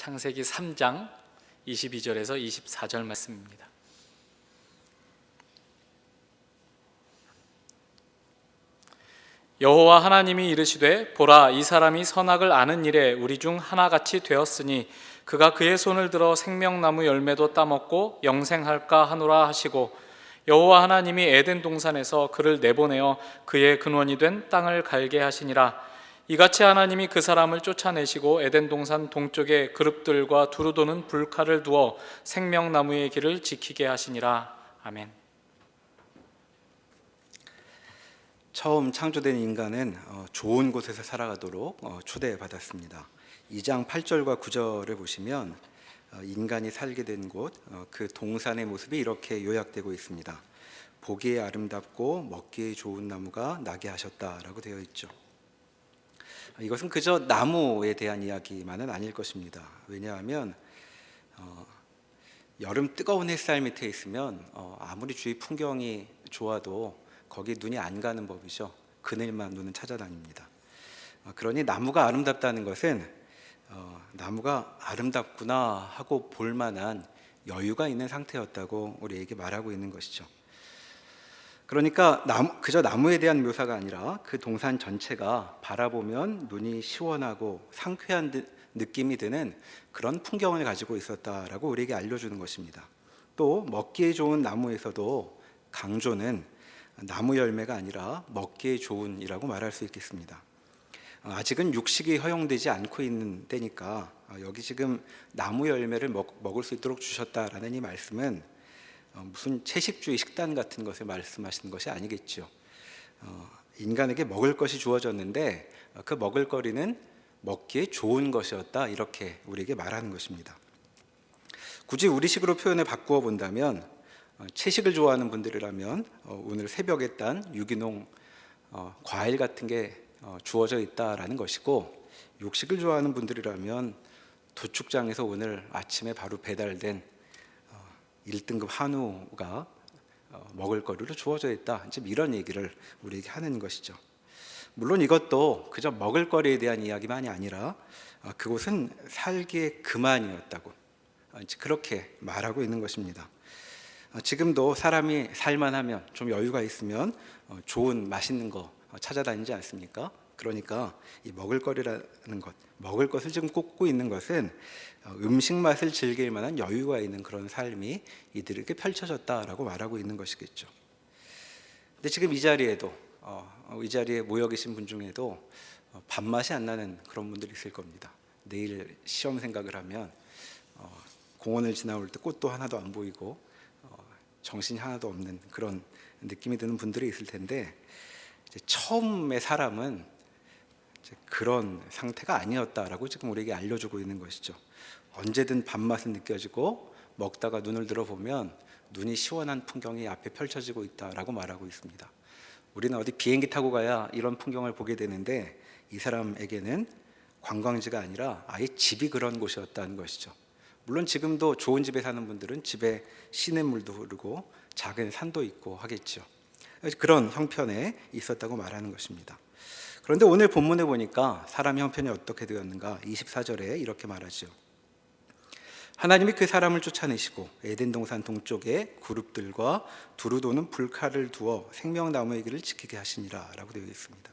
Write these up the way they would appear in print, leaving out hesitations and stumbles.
창세기 3장 22절에서 24절 말씀입니다. 여호와 하나님이 이르시되 보라, 이 사람이 선악을 아는 일에 우리 중 하나같이 되었으니 그가 그의 손을 들어 생명나무 열매도 따먹고 영생할까 하노라 하시고, 여호와 하나님이 에덴 동산에서 그를 내보내어 그의 근원이 된 땅을 갈게 하시니라. 이같이 하나님이 그 사람을 쫓아내시고 에덴 동산 동쪽에 그룹들과 두루 도는 불칼을 두어 생명나무의 길을 지키게 하시니라. 아멘. 처음 창조된 인간은 좋은 곳에서 살아가도록 초대받았습니다. 2장 8절과 9절을 보시면 인간이 살게 된 곳, 그 동산의 모습이 이렇게 요약되고 있습니다. 보기에 아름답고 먹기에 좋은 나무가 나게 하셨다라고 되어 있죠. 이것은 그저 나무에 대한 이야기만은 아닐 것입니다. 왜냐하면 여름 뜨거운 햇살 밑에 있으면 아무리 주위 풍경이 좋아도 거기 눈이 안 가는 법이죠. 그늘만 눈은 찾아다닙니다. 그러니 나무가 아름답다는 것은 나무가 아름답구나 하고 볼 만한 여유가 있는 상태였다고 우리에게 말하고 있는 것이죠. 그러니까 그저 나무에 대한 묘사가 아니라 그 동산 전체가 바라보면 눈이 시원하고 상쾌한 느낌이 드는 그런 풍경을 가지고 있었다라고 우리에게 알려주는 것입니다. 또 먹기에 좋은 나무에서도 강조는 나무 열매가 아니라 먹기에 좋은이라고 말할 수 있겠습니다. 아직은 육식이 허용되지 않고 있는 때니까 여기 지금 나무 열매를 먹을 수 있도록 주셨다라는 이 말씀은 무슨 채식주의 식단 같은 것을 말씀하시는 것이 아니겠죠. 인간에게 먹을 것이 주어졌는데 그 먹을 거리는 먹기에 좋은 것이었다, 이렇게 우리에게 말하는 것입니다. 굳이 우리식으로 표현을 바꾸어 본다면 채식을 좋아하는 분들이라면 오늘 새벽에 딴 유기농 과일 같은 게 주어져 있다라는 것이고, 육식을 좋아하는 분들이라면 도축장에서 오늘 아침에 바로 배달된 1등급 한우가 먹을 거리로 주어져 있다, 이런 얘기를 우리에게 하는 것이죠. 물론 이것도 그저 먹을 거리에 대한 이야기만이 아니라 그곳은 살기의 그만이었다고 그렇게 말하고 있는 것입니다. 지금도 사람이 살만하면, 좀 여유가 있으면 좋은 맛있는 거 찾아다니지 않습니까? 그러니까 이 먹을거리라는 것, 먹을 것을 지금 꼽고 있는 것은 음식 맛을 즐길 만한 여유가 있는 그런 삶이 이들에게 펼쳐졌다라고 말하고 있는 것이겠죠. 근데 지금 이 자리에도 이 자리에 모여 계신 분 중에도 밥맛이 안 나는 그런 분들이 있을 겁니다. 내일 시험 생각을 하면 공원을 지나올 때 꽃도 하나도 안 보이고 정신이 하나도 없는 그런 느낌이 드는 분들이 있을 텐데, 이제 처음의 사람은 이제 그런 상태가 아니었다라고 지금 우리에게 알려주고 있는 것이죠. 언제든 밥맛은 느껴지고 먹다가 눈을 들어보면 눈이 시원한 풍경이 앞에 펼쳐지고 있다라고 말하고 있습니다. 우리는 어디 비행기 타고 가야 이런 풍경을 보게 되는데, 이 사람에게는 관광지가 아니라 아예 집이 그런 곳이었다는 것이죠. 물론 지금도 좋은 집에 사는 분들은 집에 시냇물도 흐르고 작은 산도 있고 하겠죠. 그런 형편에 있었다고 말하는 것입니다. 그런데 오늘 본문에 보니까 사람의 형편이 어떻게 되었는가, 24절에 이렇게 말하죠. 하나님이 그 사람을 쫓아내시고 에덴 동산 동쪽에 그룹들과 두루 도는 불칼을 두어 생명나무의 길을 지키게 하시니라 라고 되어 있습니다.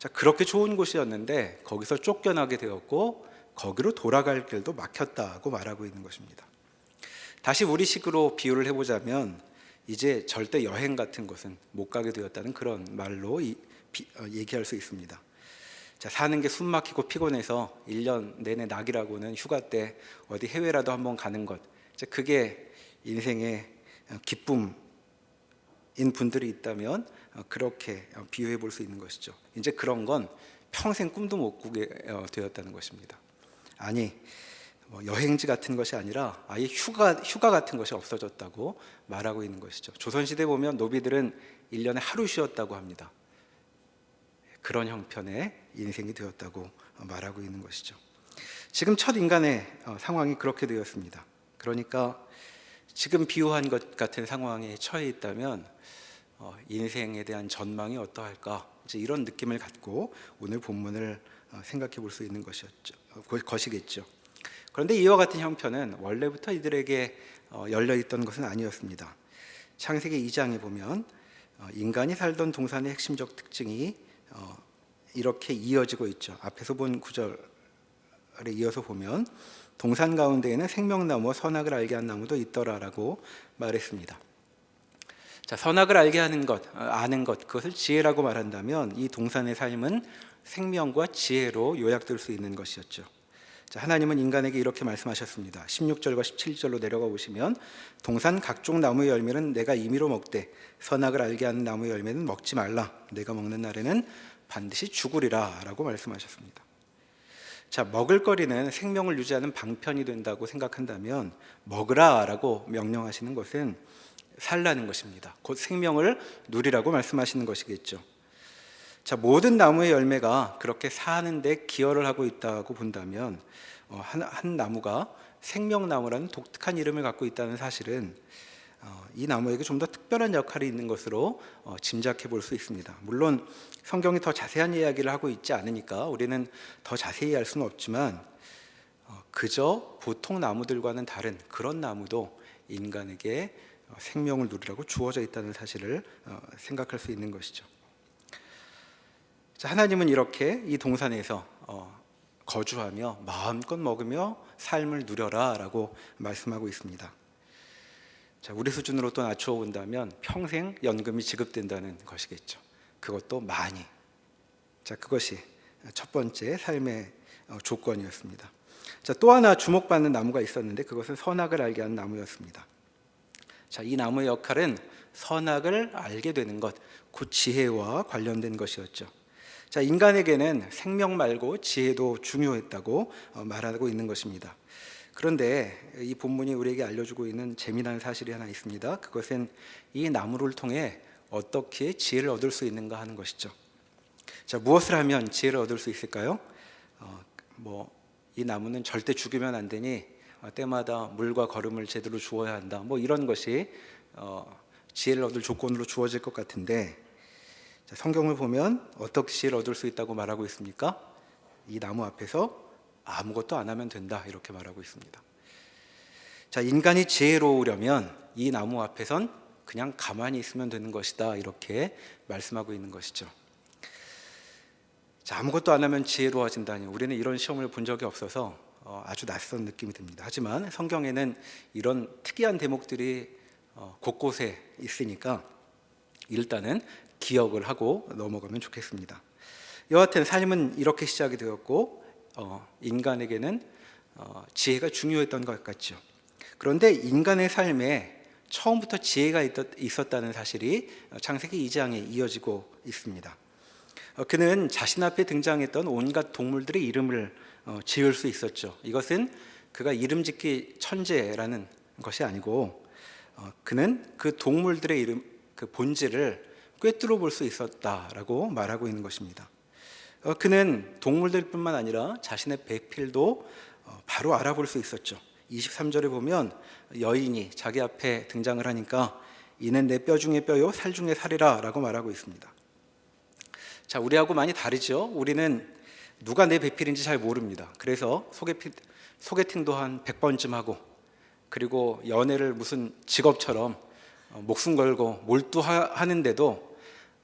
자, 그렇게 좋은 곳이었는데 거기서 쫓겨나게 되었고 거기로 돌아갈 길도 막혔다고 말하고 있는 것입니다. 다시 우리식으로 비유를 해보자면 이제 절대 여행 같은 것은 못 가게 되었다는 그런 말로 얘기할 수 있습니다. 자, 사는 게 숨 막히고 피곤해서 1년 내내 낙이라고는 휴가 때 어디 해외라도 한번 가는 것, 그게 인생의 기쁨인 분들이 있다면 그렇게 비유해 볼 수 있는 것이죠. 이제 그런 건 평생 꿈도 못 꾸게 되었다는 것입니다. 아니, 여행지 같은 것이 아니라 아예 휴가 같은 것이 없어졌다고 말하고 있는 것이죠. 조선시대 보면 노비들은 1년에 하루 쉬었다고 합니다. 그런 형편의 인생이 되었다고 말하고 있는 것이죠. 지금 첫 인간의 상황이 그렇게 되었습니다. 그러니까 지금 비유한 것 같은 상황에 처해 있다면 인생에 대한 전망이 어떠할까, 이제 이런 느낌을 갖고 오늘 본문을 생각해 볼 수 있는 것이겠죠. 그런데 이와 같은 형편은 원래부터 이들에게 열려 있던 것은 아니었습니다. 창세기 2장에 보면 인간이 살던 동산의 핵심적 특징이 이렇게 이어지고 있죠. 앞에서 본 구절에 이어서 보면 동산 가운데에는 생명나무와 선악을 알게 한 나무도 있더라라고 말했습니다. 자, 선악을 알게 하는 것, 아는 것, 그것을 지혜라고 말한다면 이 동산의 삶은 생명과 지혜로 요약될 수 있는 것이었죠. 자, 하나님은 인간에게 이렇게 말씀하셨습니다. 16절과 17절로 내려가 보시면 동산 각종 나무의 열매는 내가 임의로 먹되 선악을 알게 하는 나무의 열매는 먹지 말라. 내가 먹는 날에는 반드시 죽으리라 라고 말씀하셨습니다. 자, 먹을거리는 생명을 유지하는 방편이 된다고 생각한다면 먹으라 라고 명령하시는 것은 살라는 것입니다. 곧 생명을 누리라고 말씀하시는 것이겠죠. 자, 모든 나무의 열매가 그렇게 사는데 기여를 하고 있다고 본다면 한 나무가 생명나무라는 독특한 이름을 갖고 있다는 사실은 이 나무에게 좀 더 특별한 역할이 있는 것으로 짐작해 볼 수 있습니다. 물론 성경이 더 자세한 이야기를 하고 있지 않으니까 우리는 더 자세히 알 수는 없지만 그저 보통 나무들과는 다른 그런 나무도 인간에게 생명을 누리라고 주어져 있다는 사실을 생각할 수 있는 것이죠. 자, 하나님은 이렇게 이 동산에서 거주하며 마음껏 먹으며 삶을 누려라 라고 말씀하고 있습니다. 자, 우리 수준으로 또 낮추어 본다면 평생 연금이 지급된다는 것이겠죠. 그것도 많이. 자, 그것이 첫 번째 삶의 조건이었습니다. 자, 또 하나 주목받는 나무가 있었는데 그것은 선악을 알게 하는 나무였습니다. 자, 이 나무의 역할은 선악을 알게 되는 것, 곧 지혜와 관련된 것이었죠. 자, 인간에게는 생명 말고 지혜도 중요했다고 말하고 있는 것입니다. 그런데 이 본문이 우리에게 알려주고 있는 재미난 사실이 하나 있습니다. 그것은 이 나무를 통해 어떻게 지혜를 얻을 수 있는가 하는 것이죠. 자, 무엇을 하면 지혜를 얻을 수 있을까요? 이 나무는 절대 죽이면 안 되니 때마다 물과 거름을 제대로 주어야 한다. 이런 것이 지혜를 얻을 조건으로 주어질 것 같은데, 자, 성경을 보면 어떻게 지혜를 얻을 수 있다고 말하고 있습니까? 이 나무 앞에서 아무것도 안 하면 된다 이렇게 말하고 있습니다. 자, 인간이 지혜로우려면 이 나무 앞에선 그냥 가만히 있으면 되는 것이다 이렇게 말씀하고 있는 것이죠. 자, 아무것도 안 하면 지혜로워진다니 우리는 이런 시험을 본 적이 없어서 아주 낯선 느낌이 듭니다. 하지만 성경에는 이런 특이한 대목들이 곳곳에 있으니까 일단은 기억을 하고 넘어가면 좋겠습니다. 여하튼 삶은 이렇게 시작이 되었고 인간에게는 지혜가 중요했던 것 같죠. 그런데 인간의 삶에 처음부터 지혜가 있었다는 사실이 창세기 2장에 이어지고 있습니다. 그는 자신 앞에 등장했던 온갖 동물들의 이름을 지을 수 있었죠. 이것은 그가 이름 짓기 천재라는 것이 아니고 그는 그 동물들의 이름, 그 본질을 꿰뚫어 볼 수 있었다라고 말하고 있는 것입니다. 그는 동물들뿐만 아니라 자신의 배필도 바로 알아볼 수 있었죠. 23절에 보면 여인이 자기 앞에 등장을 하니까 이는 내 뼈 중에 뼈요 살 중에 살이라 라고 말하고 있습니다. 자, 우리하고 많이 다르죠. 우리는 누가 내 배필인지 잘 모릅니다. 그래서 소개팅도 한 100번쯤 하고 그리고 연애를 무슨 직업처럼 목숨 걸고 몰두하는데도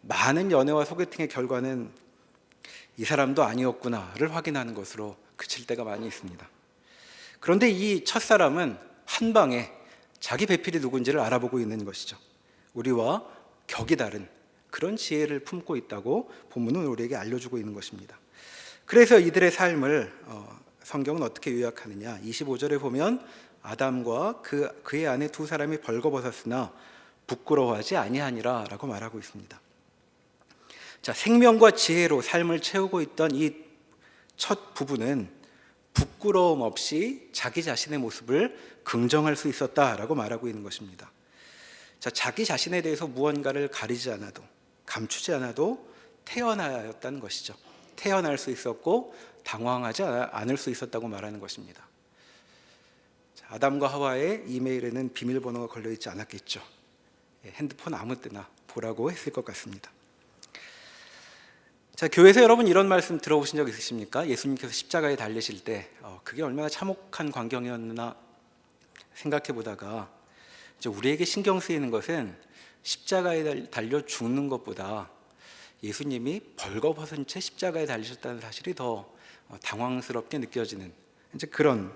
많은 연애와 소개팅의 결과는 이 사람도 아니었구나를 확인하는 것으로 그칠 때가 많이 있습니다. 그런데 이 첫사람은 한 방에 자기 배필이 누군지를 알아보고 있는 것이죠. 우리와 격이 다른 그런 지혜를 품고 있다고 본문은 우리에게 알려주고 있는 것입니다. 그래서 이들의 삶을 성경은 어떻게 요약하느냐. 25절에 보면 아담과 그의 아내 두 사람이 벌거벗었으나 부끄러워하지 아니하니라 라고 말하고 있습니다. 자, 생명과 지혜로 삶을 채우고 있던 이 첫 부부는 부끄러움 없이 자기 자신의 모습을 긍정할 수 있었다라고 말하고 있는 것입니다. 자, 자기 자신에 대해서 무언가를 가리지 않아도 감추지 않아도 태어나였다는 것이죠. 태어날 수 있었고 당황하지 않을 수 있었다고 말하는 것입니다. 자, 아담과 하와의 이메일에는 비밀번호가 걸려있지 않았겠죠. 핸드폰 아무 때나 보라고 했을 것 같습니다. 자, 교회에서 여러분 이런 말씀 들어보신 적 있으십니까? 예수님께서 십자가에 달리실 때 그게 얼마나 참혹한 광경이었나 생각해 보다가 이제 우리에게 신경 쓰이는 것은 십자가에 달려 죽는 것보다 예수님이 벌거벗은 채 십자가에 달리셨다는 사실이 더 당황스럽게 느껴지는 이제 그런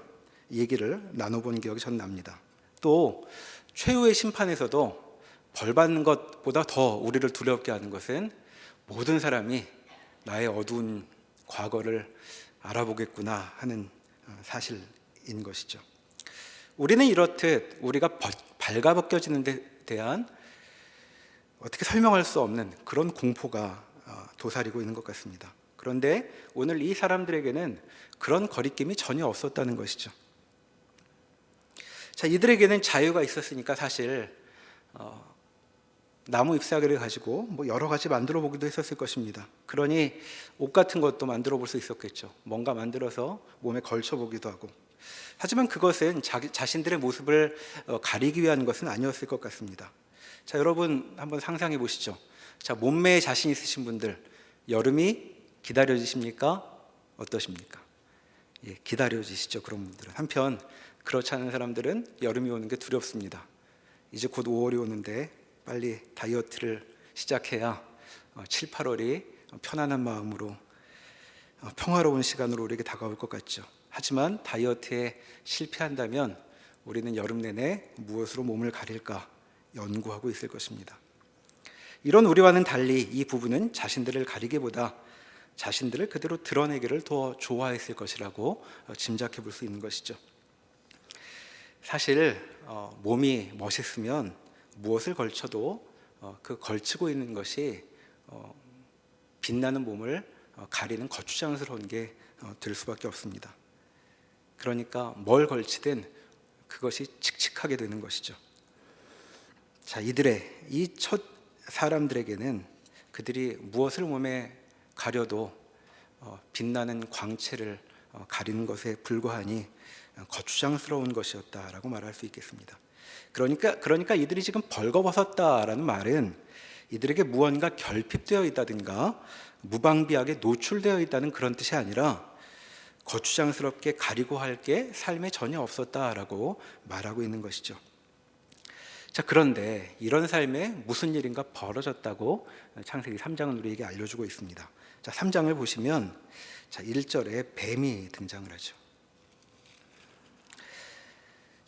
얘기를 나눠본 기억이 전 납니다. 또 최후의 심판에서도 벌 받는 것보다 더 우리를 두렵게 하는 것은 모든 사람이 나의 어두운 과거를 알아보겠구나 하는 사실인 것이죠. 우리는 이렇듯 우리가 발가벗겨지는 데 대한 어떻게 설명할 수 없는 그런 공포가 도사리고 있는 것 같습니다. 그런데 오늘 이 사람들에게는 그런 거리낌이 전혀 없었다는 것이죠. 자, 이들에게는 자유가 있었으니까 사실 나무 잎사귀를 가지고 뭐 여러 가지 만들어 보기도 했었을 것입니다. 그러니 옷 같은 것도 만들어 볼 수 있었겠죠. 뭔가 만들어서 몸에 걸쳐 보기도 하고. 하지만 그것은 자신들의 모습을 가리기 위한 것은 아니었을 것 같습니다. 자, 여러분 한번 상상해 보시죠. 자, 몸매에 자신 있으신 분들, 여름이 기다려지십니까? 어떠십니까? 예, 기다려지시죠. 그런 분들은. 한편 그렇지 않은 사람들은 여름이 오는 게 두렵습니다. 이제 곧 5월이 오는데 빨리 다이어트를 시작해야 7, 8월이 편안한 마음으로 평화로운 시간으로 우리에게 다가올 것 같죠. 하지만 다이어트에 실패한다면 우리는 여름 내내 무엇으로 몸을 가릴까 연구하고 있을 것입니다. 이런 우리와는 달리 이 부부는 자신들을 가리기보다 자신들을 그대로 드러내기를 더 좋아했을 것이라고 짐작해 볼 수 있는 것이죠. 사실 몸이 멋있으면 무엇을 걸쳐도 그 걸치고 있는 것이 빛나는 몸을 가리는 거추장스러운 게 될 수밖에 없습니다. 그러니까 뭘 걸치든 그것이 칙칙하게 되는 것이죠. 자, 이들의 이 첫 사람들에게는 그들이 무엇을 몸에 가려도 빛나는 광채를 가리는 것에 불과하니 거추장스러운 것이었다라고 말할 수 있겠습니다. 그러니까 이들이 지금 벌거벗었다라는 말은 이들에게 무언가 결핍되어 있다든가 무방비하게 노출되어 있다는 그런 뜻이 아니라 거추장스럽게 가리고 할 게 삶에 전혀 없었다라고 말하고 있는 것이죠. 자, 그런데 이런 삶에 무슨 일인가 벌어졌다고 창세기 3장은 우리에게 알려주고 있습니다. 자, 3장을 보시면 자, 1절에 뱀이 등장을 하죠.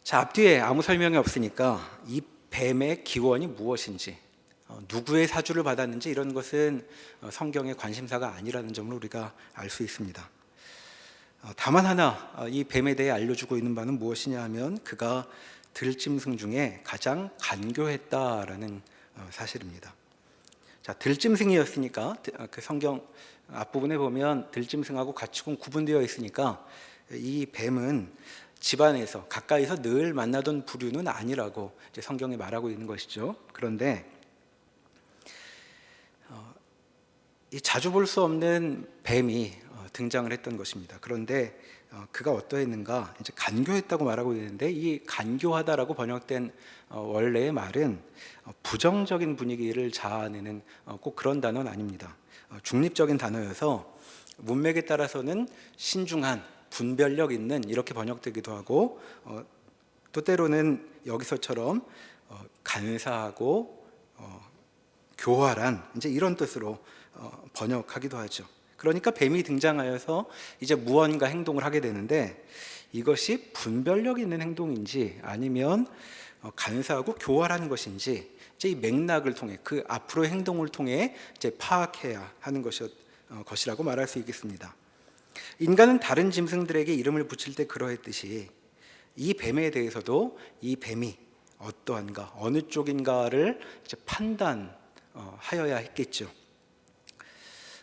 자, 앞뒤에 아무 설명이 없으니까 이 뱀의 기원이 무엇인지, 누구의 사주를 받았는지 이런 것은 성경의 관심사가 아니라는 점을 우리가 알 수 있습니다. 다만 하나 이 뱀에 대해 알려주고 있는 바는 무엇이냐 하면 그가 들짐승 중에 가장 간교했다라는 사실입니다. 자, 들짐승이었으니까 그 성경 앞부분에 보면 들짐승하고 가축은 구분되어 있으니까 이 뱀은 집안에서 가까이서 늘 만나던 부류는 아니라고 이제 성경이 말하고 있는 것이죠. 그런데 이 자주 볼 수 없는 뱀이 등장을 했던 것입니다. 그런데 그가 어떠했는가? 이제 간교했다고 말하고 있는데 이 간교하다라고 번역된 원래의 말은 부정적인 분위기를 자아내는 꼭 그런 단어는 아닙니다. 중립적인 단어여서 문맥에 따라서는 신중한, 분별력 있는 이렇게 번역되기도 하고 또 때로는 여기서처럼 간사하고 교활한 이제 이런 뜻으로 번역하기도 하죠. 그러니까 뱀이 등장하여서 이제 무언가 행동을 하게 되는데 이것이 분별력 있는 행동인지 아니면 간사하고 교활한 것인지 이제 이 맥락을 통해 그 앞으로의 행동을 통해 이제 파악해야 하는 것이라고 말할 수 있겠습니다. 인간은 다른 짐승들에게 이름을 붙일 때 그러했듯이 이 뱀에 대해서도 이 뱀이 어떠한가, 어느 쪽인가를 이제 판단하여야 했겠죠.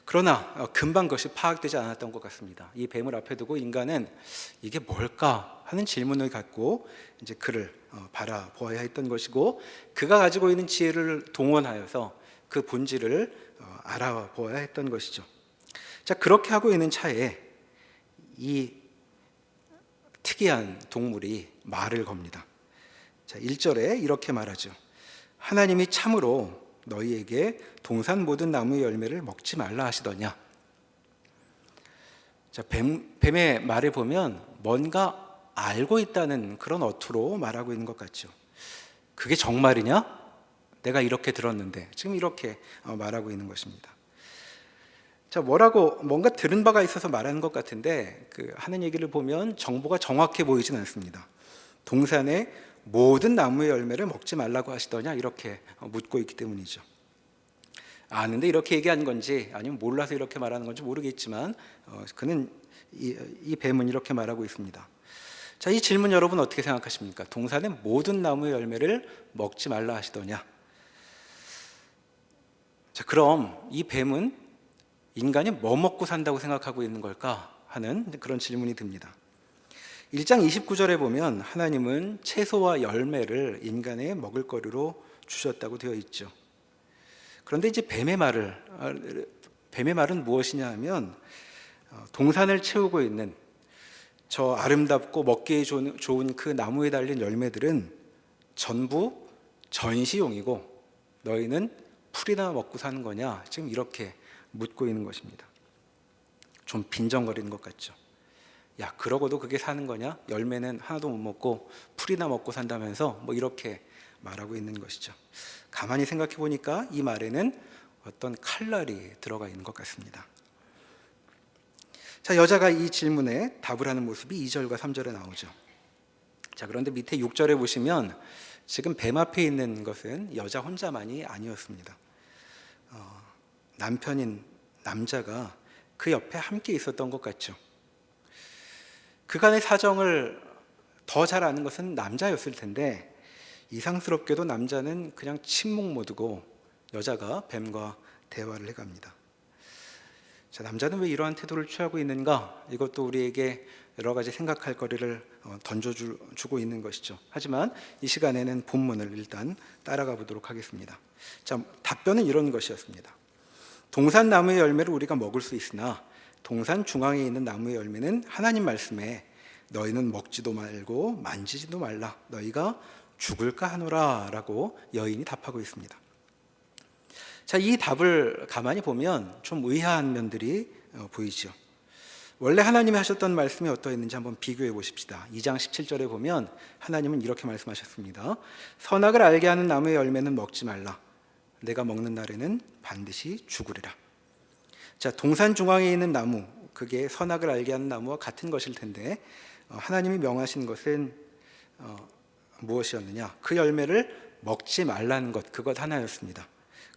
그러나 금방 그것이 파악되지 않았던 것 같습니다. 이 뱀을 앞에 두고 인간은 이게 뭘까 하는 질문을 갖고 이제 그를 바라보아야 했던 것이고 그가 가지고 있는 지혜를 동원하여서 그 본질을 알아보아야 했던 것이죠. 자, 그렇게 하고 있는 차에 이 특이한 동물이 말을 겁니다. 자, 1절에 이렇게 말하죠. 하나님이 참으로 너희에게 동산 모든 나무의 열매를 먹지 말라 하시더냐. 자, 뱀의 말에 보면 뭔가 알고 있다는 그런 어투로 말하고 있는 것 같죠. 그게 정말이냐? 내가 이렇게 들었는데. 지금 이렇게 말하고 있는 것입니다. 자, 뭔가 들은 바가 있어서 말하는 것 같은데 하는 얘기를 보면 정보가 정확해 보이진 않습니다. 동산의 모든 나무의 열매를 먹지 말라고 하시더냐 이렇게 묻고 있기 때문이죠. 아는데 이렇게 얘기한 건지 아니면 몰라서 이렇게 말하는 건지 모르겠지만 그는 이 뱀은 이렇게 말하고 있습니다. 자, 이 질문 여러분 어떻게 생각하십니까? 동산의 모든 나무의 열매를 먹지 말라 하시더냐. 자, 그럼 이 뱀은 인간이 뭐 먹고 산다고 생각하고 있는 걸까 하는 그런 질문이 듭니다. 1장 29절에 보면 하나님은 채소와 열매를 인간의 먹을거리로 주셨다고 되어 있죠. 그런데 이제 뱀의 말은 무엇이냐 하면 동산을 채우고 있는 저 아름답고 먹기에 좋은 그 나무에 달린 열매들은 전부 전시용이고 너희는 풀이나 먹고 사는 거냐? 지금 이렇게 묻고 있는 것입니다. 좀 빈정거리는 것 같죠. 야, 그러고도 그게 사는 거냐? 열매는 하나도 못 먹고 풀이나 먹고 산다면서 뭐 이렇게 말하고 있는 것이죠. 가만히 생각해 보니까 이 말에는 어떤 칼날이 들어가 있는 것 같습니다. 자, 여자가 이 질문에 답을 하는 모습이 2절과 3절에 나오죠. 자, 그런데 밑에 6절에 보시면 지금 뱀 앞에 있는 것은 여자 혼자만이 아니었습니다. 남편인 남자가 그 옆에 함께 있었던 것 같죠. 그간의 사정을 더 잘 아는 것은 남자였을 텐데 이상스럽게도 남자는 그냥 침묵 모드고 여자가 뱀과 대화를 해갑니다. 자, 남자는 왜 이러한 태도를 취하고 있는가? 이것도 우리에게 여러 가지 생각할 거리를 던져주고 있는 것이죠. 하지만 이 시간에는 본문을 일단 따라가 보도록 하겠습니다. 자, 답변은 이런 것이었습니다. 동산 나무의 열매를 우리가 먹을 수 있으나 동산 중앙에 있는 나무의 열매는 하나님 말씀에 너희는 먹지도 말고 만지지도 말라 너희가 죽을까 하노라 라고 여인이 답하고 있습니다. 자, 이 답을 가만히 보면 좀 의아한 면들이 보이죠. 원래 하나님이 하셨던 말씀이 어떠했는지 한번 비교해 보십시다. 2장 17절에 보면 하나님은 이렇게 말씀하셨습니다. 선악을 알게 하는 나무의 열매는 먹지 말라 내가 먹는 날에는 반드시 죽으리라. 자, 동산 중앙에 있는 나무, 그게 선악을 알게 하는 나무와 같은 것일 텐데 하나님이 명하신 것은 무엇이었느냐? 그 열매를 먹지 말라는 것, 그것 하나였습니다.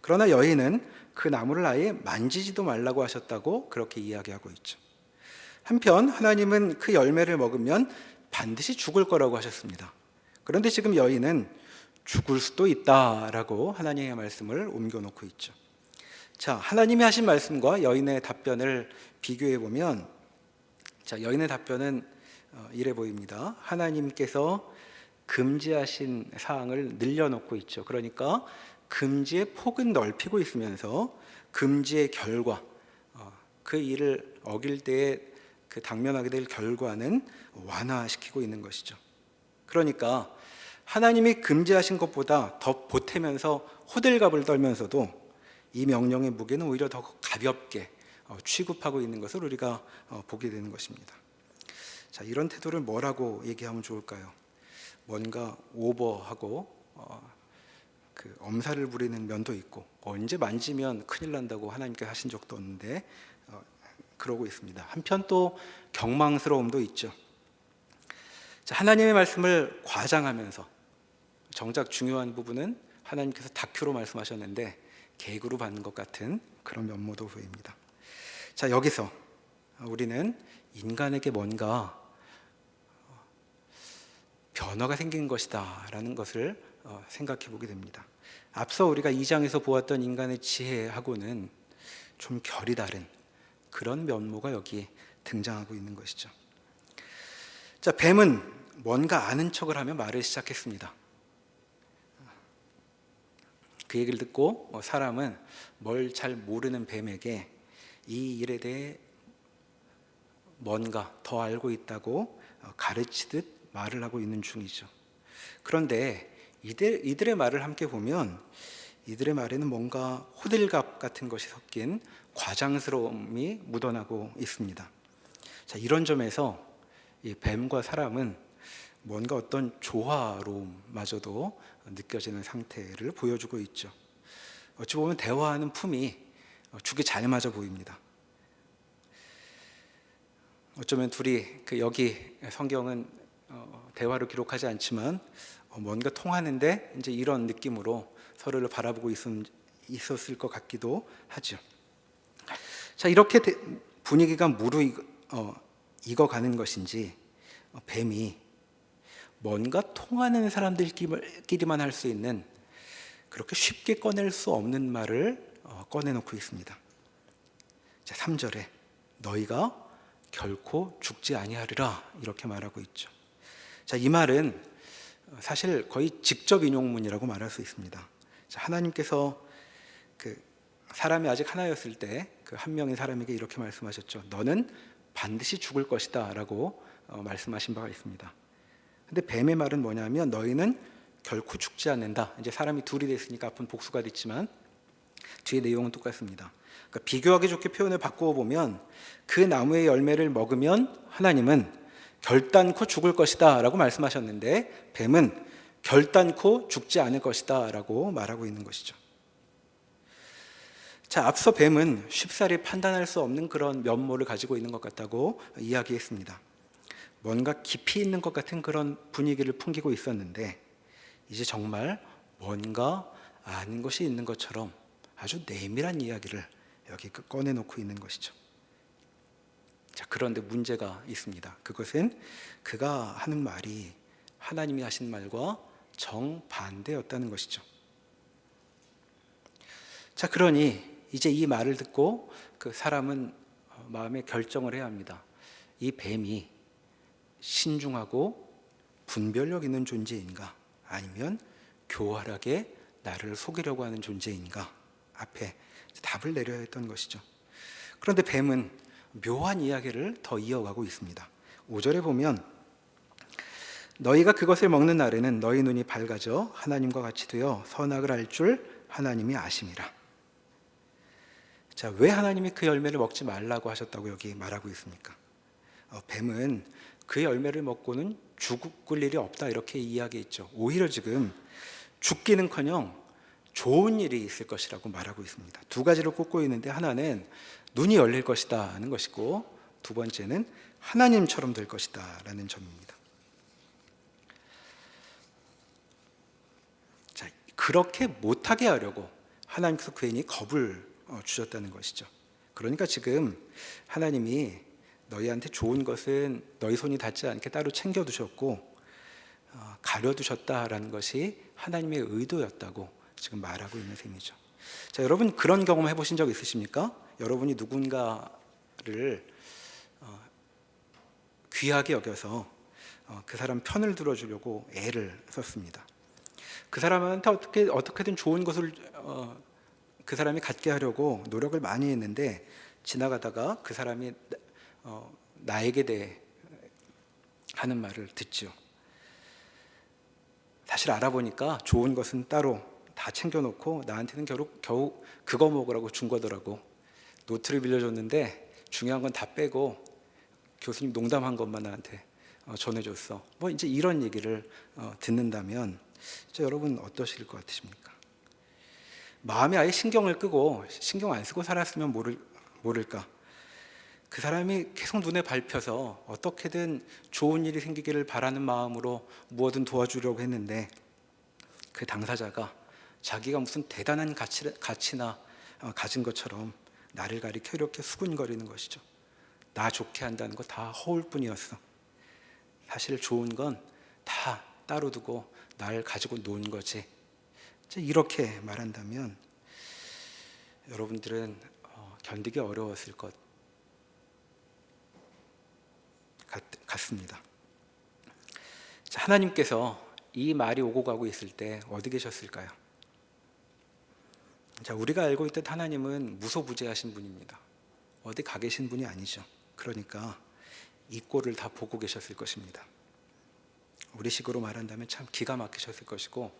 그러나 여인은 그 나무를 아예 만지지도 말라고 하셨다고 그렇게 이야기하고 있죠. 한편 하나님은 그 열매를 먹으면 반드시 죽을 거라고 하셨습니다. 그런데 지금 여인은 죽을 수도 있다라고 하나님의 말씀을 옮겨놓고 있죠. 자, 하나님이 하신 말씀과 여인의 답변을 비교해 보면 자, 여인의 답변은 이래 보입니다. 하나님께서 금지하신 사항을 늘려놓고 있죠. 그러니까 금지의 폭은 넓히고 있으면서 금지의 결과, 그 일을 어길 때에 그 당면하게 될 결과는 완화시키고 있는 것이죠. 그러니까 하나님이 금지하신 것보다 더 보태면서 호들갑을 떨면서도 이 명령의 무게는 오히려 더 가볍게 취급하고 있는 것을 우리가 보게 되는 것입니다. 자, 이런 태도를 뭐라고 얘기하면 좋을까요? 뭔가 오버하고 그 엄살을 부리는 면도 있고 언제 만지면 큰일 난다고 하나님께 하신 적도 없는데 그러고 있습니다. 한편 또 경망스러움도 있죠. 자, 하나님의 말씀을 과장하면서 정작 중요한 부분은 하나님께서 다큐로 말씀하셨는데 개그로 받는 것 같은 그런 면모도 보입니다. 자, 여기서 우리는 인간에게 뭔가 변화가 생긴 것이다 라는 것을 생각해 보게 됩니다. 앞서 우리가 2장에서 보았던 인간의 지혜하고는 좀 결이 다른 그런 면모가 여기 등장하고 있는 것이죠. 자, 뱀은 뭔가 아는 척을 하며 말을 시작했습니다. 그 얘기를 듣고 사람은 뭘 잘 모르는 뱀에게 이 일에 대해 뭔가 더 알고 있다고 가르치듯 말을 하고 있는 중이죠. 그런데 이들의 말을 함께 보면 이들의 말에는 뭔가 호들갑 같은 것이 섞인 과장스러움이 묻어나고 있습니다. 자, 이런 점에서 이 뱀과 사람은 뭔가 어떤 조화로움마저도 느껴지는 상태를 보여주고 있죠. 어찌 보면 대화하는 품이 죽이 잘 맞아 보입니다. 어쩌면 둘이 여기 성경은 대화로 기록하지 않지만 뭔가 통하는데 이제 이런 느낌으로 서로를 바라보고 있었을 것 같기도 하죠. 자, 이렇게 분위기가 익어가는 것인지 뱀이 뭔가 통하는 사람들끼리만 할 수 있는 그렇게 쉽게 꺼낼 수 없는 말을 꺼내놓고 있습니다. 자, 3절에 너희가 결코 죽지 아니하리라 이렇게 말하고 있죠. 자, 이 말은 사실 거의 직접 인용문이라고 말할 수 있습니다. 자, 하나님께서 사람이 아직 하나였을 때 한 명의 사람에게 이렇게 말씀하셨죠. 너는 반드시 죽을 것이다 라고 말씀하신 바가 있습니다. 근데 뱀의 말은 뭐냐면 너희는 결코 죽지 않는다. 이제 사람이 둘이 됐으니까 앞은 복수가 됐지만 뒤에 내용은 똑같습니다. 그러니까 비교하기 좋게 표현을 바꾸어 보면 그 나무의 열매를 먹으면 하나님은 결단코 죽을 것이다 라고 말씀하셨는데 뱀은 결단코 죽지 않을 것이다 라고 말하고 있는 것이죠. 자, 앞서 뱀은 쉽사리 판단할 수 없는 그런 면모를 가지고 있는 것 같다고 이야기했습니다. 뭔가 깊이 있는 것 같은 그런 분위기를 풍기고 있었는데 이제 정말 뭔가 아는 것이 있는 것처럼 아주 내밀한 이야기를 여기 꺼내놓고 있는 것이죠. 자, 그런데 문제가 있습니다. 그것은 그가 하는 말이 하나님이 하신 말과 정반대였다는 것이죠. 자, 그러니 이제 이 말을 듣고 그 사람은 마음에 결정을 해야 합니다. 이 뱀이 신중하고 분별력 있는 존재인가 아니면 교활하게 나를 속이려고 하는 존재인가 앞에 답을 내려야 했던 것이죠. 그런데 뱀은 묘한 이야기를 더 이어가고 있습니다. 5절에 보면 너희가 그것을 먹는 날에는 너희 눈이 밝아져 하나님과 같이 되어 선악을 알 줄 하나님이 아심이라. 자, 왜 하나님이 그 열매를 먹지 말라고 하셨다고 여기 말하고 있습니까? 뱀은 그 열매를 먹고는 죽을 일이 없다 이렇게 이야기했죠. 오히려 지금 죽기는커녕 좋은 일이 있을 것이라고 말하고 있습니다. 두 가지를 꼽고 있는데 하나는 눈이 열릴 것이다 하는 것이고 두 번째는 하나님처럼 될 것이다 라는 점입니다. 자, 그렇게 못하게 하려고 하나님께서 괜히 겁을 주셨다는 것이죠. 그러니까 지금 하나님이 너희한테 좋은 것은 너희 손이 닿지 않게 따로 챙겨두셨고 가려두셨다라는 것이 하나님의 의도였다고 지금 말하고 있는 셈이죠. 자, 여러분 그런 경험 해보신 적 있으십니까? 여러분이 누군가를 귀하게 여겨서 그 사람 편을 들어주려고 애를 썼습니다. 그 사람한테 어떻게든 좋은 것을 그 사람이 갖게 하려고 노력을 많이 했는데 지나가다가 그 사람이 나에게 대해 하는 말을 듣죠. 사실 알아보니까 좋은 것은 따로 다 챙겨놓고 나한테는 겨우 그거 먹으라고 준 거더라고. 노트를 빌려줬는데 중요한 건 다 빼고 교수님 농담한 것만 나한테 전해줬어. 뭐 이제 이런 얘기를 듣는다면 여러분 어떠실 것 같으십니까? 마음에 아예 신경을 끄고 신경 안 쓰고 살았으면 모를까. 그 사람이 계속 눈에 밟혀서 어떻게든 좋은 일이 생기기를 바라는 마음으로 무엇든 도와주려고 했는데 그 당사자가 자기가 무슨 대단한 가치나 가진 것처럼 나를 가리켜 이렇게 수군거리는 것이죠. 나 좋게 한다는 거 다 허울 뿐이었어. 사실 좋은 건 다 따로 두고 날 가지고 노는 거지. 이렇게 말한다면 여러분들은 견디기 어려웠을 것 같습니다. 자, 하나님께서 이 말이 오고 가고 있을 때 어디 계셨을까요? 자, 우리가 알고 있듯 하나님은 무소부재하신 분입니다. 어디 가 계신 분이 아니죠. 그러니까 이 꼴을 다 보고 계셨을 것입니다. 우리식으로 말한다면 참 기가 막히셨을 것이고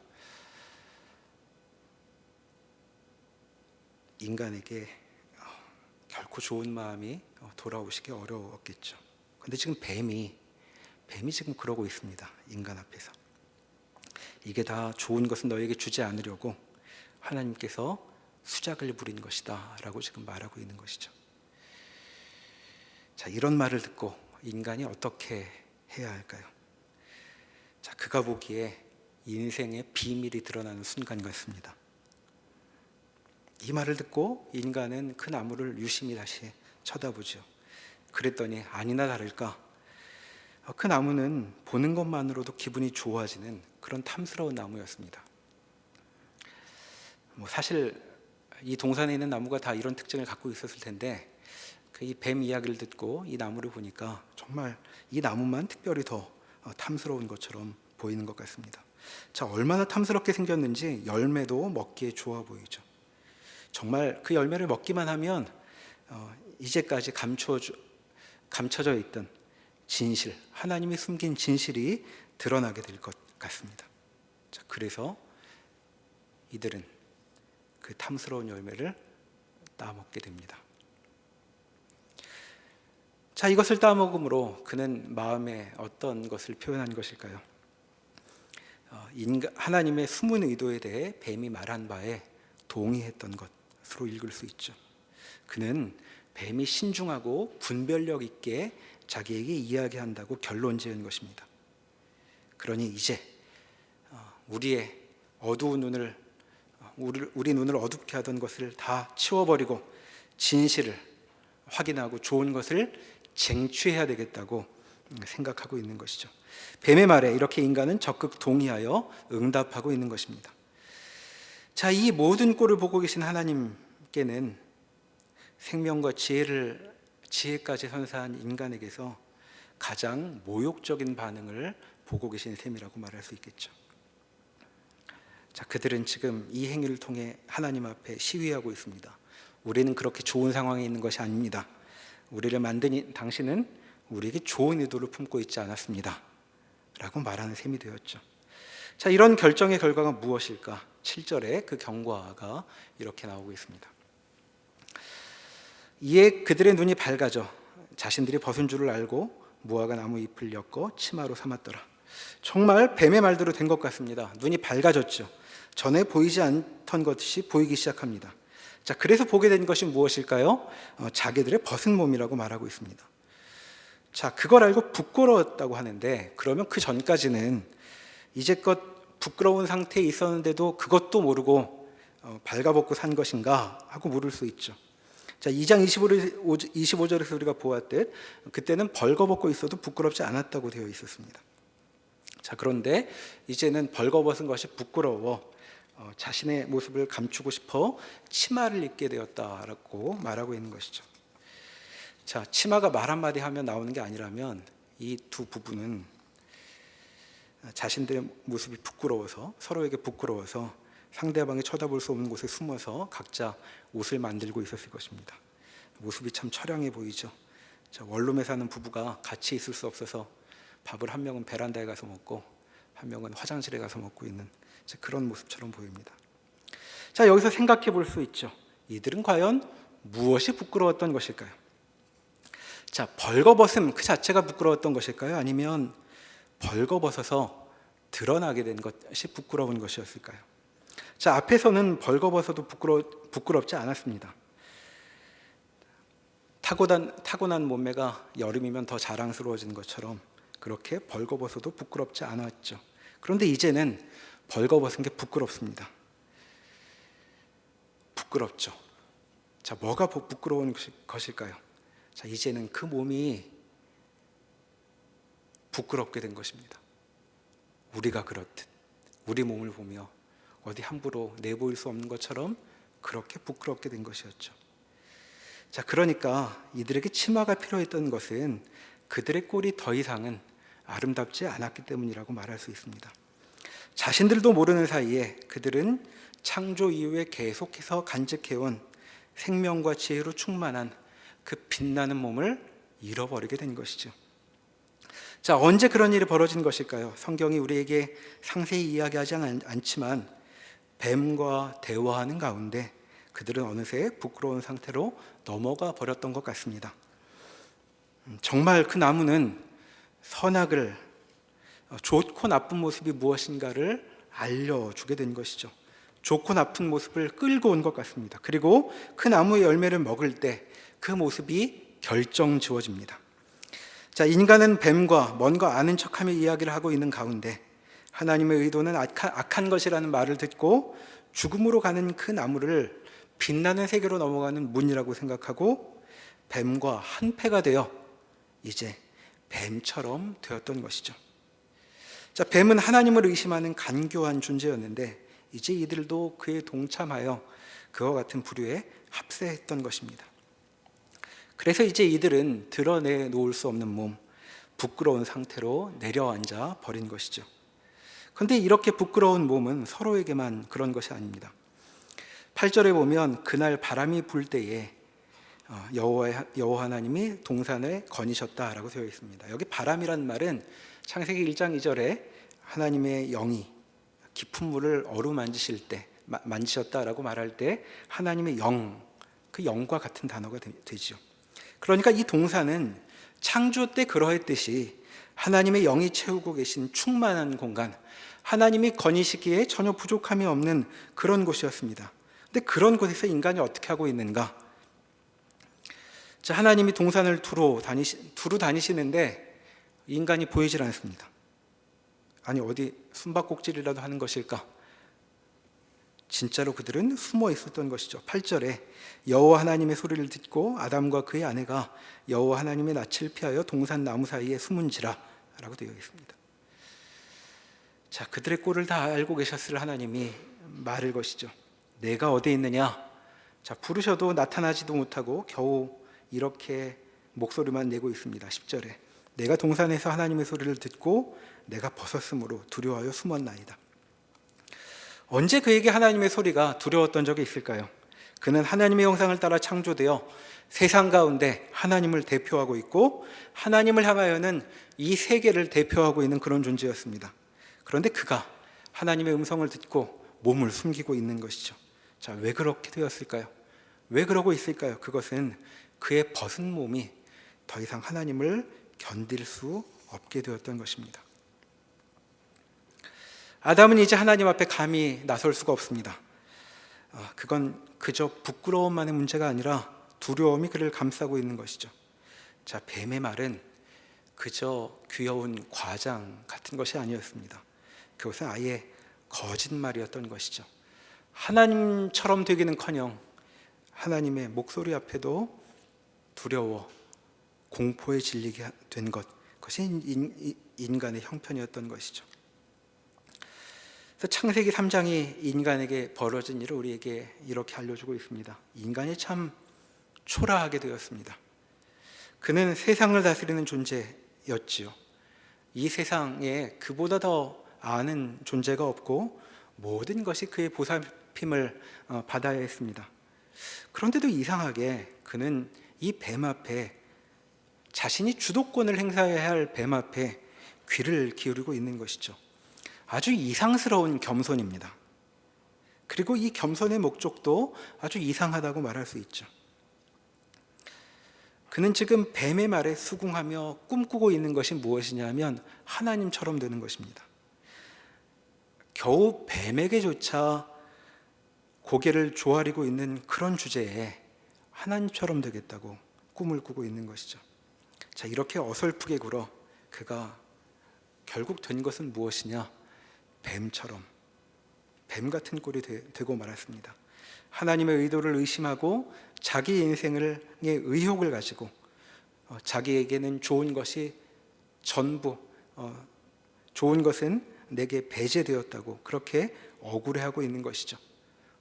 인간에게 결코 좋은 마음이 돌아오시기 어려웠겠죠. 그런데 지금 뱀이 지금 그러고 있습니다. 인간 앞에서. 이게 다 좋은 것은 너에게 주지 않으려고 하나님께서 수작을 부린 것이다 라고 지금 말하고 있는 것이죠. 자, 이런 말을 듣고 인간이 어떻게 해야 할까요? 자, 그가 보기에 인생의 비밀이 드러나는 순간 같습니다. 이 말을 듣고 인간은 그 나무를 유심히 다시 쳐다보죠. 그랬더니 아니나 다를까 그 나무는 보는 것만으로도 기분이 좋아지는 그런 탐스러운 나무였습니다. 사실 이 동산에 있는 나무가 다 이런 특징을 갖고 있었을 텐데 이 뱀 이야기를 듣고 이 나무를 보니까 정말 이 나무만 특별히 더 탐스러운 것처럼 보이는 것 같습니다. 자, 얼마나 탐스럽게 생겼는지 열매도 먹기에 좋아 보이죠. 정말 그 열매를 먹기만 하면 이제까지 감춰져 있던 진실, 하나님이 숨긴 진실이 드러나게 될 것 같습니다. 자, 그래서 이들은 그 탐스러운 열매를 따먹게 됩니다. 자, 이것을 따먹음으로 그는 마음에 어떤 것을 표현한 것일까요? 하나님의 숨은 의도에 대해 뱀이 말한 바에 동의했던 것으로 읽을 수 있죠. 그는 뱀이 신중하고 분별력 있게 자기에게 이야기한다고 결론 지은 것입니다. 그러니 이제 우리의 어두운 눈을 우리 눈을 어둡게 하던 것을 다 치워버리고 진실을 확인하고 좋은 것을 쟁취해야 되겠다고 생각하고 있는 것이죠. 뱀의 말에 이렇게 인간은 적극 동의하여 응답하고 있는 것입니다. 자, 이 모든 꼴을 보고 계신 하나님께는 생명과 지혜까지 선사한 인간에게서 가장 모욕적인 반응을 보고 계신 셈이라고 말할 수 있겠죠. 자, 그들은 지금 이 행위를 통해 하나님 앞에 시위하고 있습니다. 우리는 그렇게 좋은 상황에 있는 것이 아닙니다. 우리를 만든 당신은 우리에게 좋은 의도를 품고 있지 않았습니다 라고 말하는 셈이 되었죠. 자, 이런 결정의 결과가 무엇일까? 7절에 그 경과가 이렇게 나오고 있습니다. 이에 그들의 눈이 밝아져 자신들이 벗은 줄을 알고 무화과 나무 잎을 엮어 치마로 삼았더라. 정말 뱀의 말대로 된 것 같습니다. 눈이 밝아졌죠. 전에 보이지 않던 것이 보이기 시작합니다. 자, 그래서 보게 된 것이 무엇일까요? 자기들의 벗은 몸이라고 말하고 있습니다. 자, 그걸 알고 부끄러웠다고 하는데 그러면 그 전까지는 이제껏 부끄러운 상태에 있었는데도 그것도 모르고 발가벗고 산 것인가 하고 물을 수 있죠. 자, 2장 25절에서 우리가 보았듯 그때는 벌거벗고 있어도 부끄럽지 않았다고 되어 있었습니다. 자, 그런데 이제는 벌거벗은 것이 부끄러워 자신의 모습을 감추고 싶어 치마를 입게 되었다라고 말하고 있는 것이죠. 자, 치마가 말 한마디 하면 나오는 게 아니라면 이 두 부부는 자신들의 모습이 부끄러워서 서로에게 부끄러워서 상대방이 쳐다볼 수 없는 곳에 숨어서 각자 옷을 만들고 있었을 것입니다. 모습이 참 처량해 보이죠. 자, 원룸에 사는 부부가 같이 있을 수 없어서 밥을 한 명은 베란다에 가서 먹고 한 명은 화장실에 가서 먹고 있는 그런 모습처럼 보입니다. 자, 여기서 생각해 볼 수 있죠. 이들은 과연 무엇이 부끄러웠던 것일까요? 자, 벌거벗음 그 자체가 부끄러웠던 것일까요? 아니면 벌거벗어서 드러나게 된 것이 부끄러운 것이었을까요? 자, 앞에서는 벌거벗어도 부끄럽지 않았습니다. 타고난 몸매가 여름이면 더 자랑스러워지는 것처럼 그렇게 벌거벗어도 부끄럽지 않았죠. 그런데 이제는 벌거벗은 게 부끄럽습니다. 부끄럽죠. 자, 뭐가 부끄러운 것일까요? 자, 이제는 그 몸이 부끄럽게 된 것입니다. 우리가 그렇듯 우리 몸을 보며 어디 함부로 내보일 수 없는 것처럼 그렇게 부끄럽게 된 것이었죠. 자, 그러니까 이들에게 치마가 필요했던 것은 그들의 꼴이 더 이상은 아름답지 않았기 때문이라고 말할 수 있습니다. 자신들도 모르는 사이에 그들은 창조 이후에 계속해서 간직해온 생명과 지혜로 충만한 그 빛나는 몸을 잃어버리게 된 것이죠. 자, 언제 그런 일이 벌어진 것일까요? 성경이 우리에게 상세히 이야기하지 않지만 뱀과 대화하는 가운데 그들은 어느새 부끄러운 상태로 넘어가 버렸던 것 같습니다. 정말 그 나무는 선악을, 좋고 나쁜 모습이 무엇인가를 알려주게 된 것이죠. 좋고 나쁜 모습을 끌고 온 것 같습니다. 그리고 그 나무의 열매를 먹을 때 그 모습이 결정 지어집니다. 자, 인간은 뱀과 뭔가 아는 척하며 이야기를 하고 있는 가운데 하나님의 의도는 악한 것이라는 말을 듣고 죽음으로 가는 그 나무를 빛나는 세계로 넘어가는 문이라고 생각하고 뱀과 한패가 되어 이제 뱀처럼 되었던 것이죠. 자, 뱀은 하나님을 의심하는 간교한 존재였는데 이제 이들도 그에 동참하여 그와 같은 부류에 합세했던 것입니다. 그래서 이제 이들은 드러내 놓을 수 없는 몸, 부끄러운 상태로 내려앉아 버린 것이죠. 그런데 이렇게 부끄러운 몸은 서로에게만 그런 것이 아닙니다. 8절에 보면 그날 바람이 불 때에 여호와 하나님이 동산을 거니셨다라고 되어 있습니다. 여기 바람이라는 말은 창세기 1장 2절에 하나님의 영이 깊은 물을 어루만지실 때 만지셨다라고 말할 때 하나님의 영, 그 영과 같은 단어가 되죠. 그러니까 이 동산은 창조 때 그러했듯이 하나님의 영이 채우고 계신 충만한 공간, 하나님이 거니시기에 전혀 부족함이 없는 그런 곳이었습니다. 근데 그런 곳에서 인간이 어떻게 하고 있는가? 자, 하나님이 동산을 두루 다니시는데 인간이 보이질 않습니다. 아니, 어디 숨바꼭질이라도 하는 것일까? 진짜로 그들은 숨어 있었던 것이죠. 8절에 여호와 하나님의 소리를 듣고 아담과 그의 아내가 여호와 하나님의 낯을 피하여 동산 나무 사이에 숨은지라 라고 되어 있습니다. 자, 그들의 꼴을 다 알고 계셨을 하나님이 말을 것이죠. 내가 어디 있느냐? 자, 부르셔도 나타나지도 못하고 겨우 이렇게 목소리만 내고 있습니다. 10절에 내가 동산에서 하나님의 소리를 듣고 내가 벗었으므로 두려워하여 숨었나이다. 언제 그에게 하나님의 소리가 두려웠던 적이 있을까요? 그는 하나님의 형상을 따라 창조되어 세상 가운데 하나님을 대표하고 있고 하나님을 향하여는 이 세계를 대표하고 있는 그런 존재였습니다. 그런데 그가 하나님의 음성을 듣고 몸을 숨기고 있는 것이죠. 자, 왜 그렇게 되었을까요? 왜 그러고 있을까요? 그것은 그의 벗은 몸이 더 이상 하나님을 견딜 수 없게 되었던 것입니다. 아담은 이제 하나님 앞에 감히 나설 수가 없습니다. 그건 그저 부끄러움만의 문제가 아니라 두려움이 그를 감싸고 있는 것이죠. 자, 뱀의 말은 그저 귀여운 과장 같은 것이 아니었습니다. 그것은 아예 거짓말이었던 것이죠. 하나님처럼 되기는커녕 하나님의 목소리 앞에도 두려워 공포에 질리게 된 것, 그것이 인간의 형편이었던 것이죠. 그래서 창세기 3장이 인간에게 벌어진 일을 우리에게 이렇게 알려주고 있습니다. 인간이 참 초라하게 되었습니다. 그는 세상을 다스리는 존재였지요. 이 세상에 그보다 더 아는 존재가 없고 모든 것이 그의 보살핌을 받아야 했습니다. 그런데도 이상하게 그는 이 뱀 앞에, 자신이 주도권을 행사해야 할 뱀 앞에 귀를 기울이고 있는 것이죠. 아주 이상스러운 겸손입니다. 그리고 이 겸손의 목적도 아주 이상하다고 말할 수 있죠. 그는 지금 뱀의 말에 수긍하며 꿈꾸고 있는 것이 무엇이냐면 하나님처럼 되는 것입니다. 겨우 뱀에게조차 고개를 조아리고 있는 그런 주제에 하나님처럼 되겠다고 꿈을 꾸고 있는 것이죠. 자, 이렇게 어설프게 굴어 그가 결국 된 것은 무엇이냐? 뱀처럼, 뱀 같은 꼴이 되고 말았습니다. 하나님의 의도를 의심하고 자기 인생의 의욕을 가지고 자기에게는 좋은 것이 전부, 좋은 것은 내게 배제되었다고 그렇게 억울해하고 있는 것이죠.